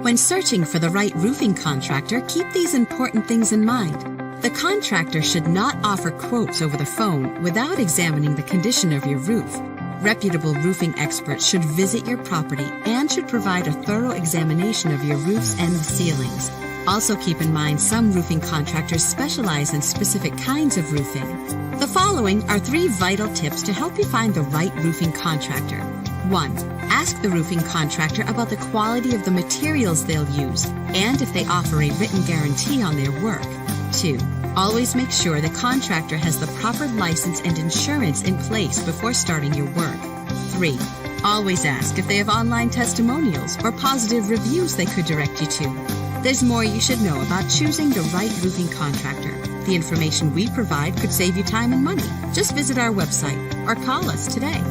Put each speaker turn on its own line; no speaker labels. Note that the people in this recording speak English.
When searching for the right roofing contractor, keep these important things in mind. The contractor should not offer quotes over the phone without examining the condition of your roof. Reputable roofing experts should visit your property and should provide a thorough examination of your roofs and ceilings. Also keep in mind some roofing contractors specialize in specific kinds of roofing. The following are 3 vital tips to help you find the right roofing contractor. 1. Ask the roofing contractor about the quality of the materials they'll use and if they offer a written guarantee on their work. 2. Always make sure the contractor has the proper license and insurance in place before starting your work. 3. Always ask if they have online testimonials or positive reviews they could direct you to. There's more you should know about choosing the right roofing contractor. The information we provide could save you time and money. Just visit our website or call us today.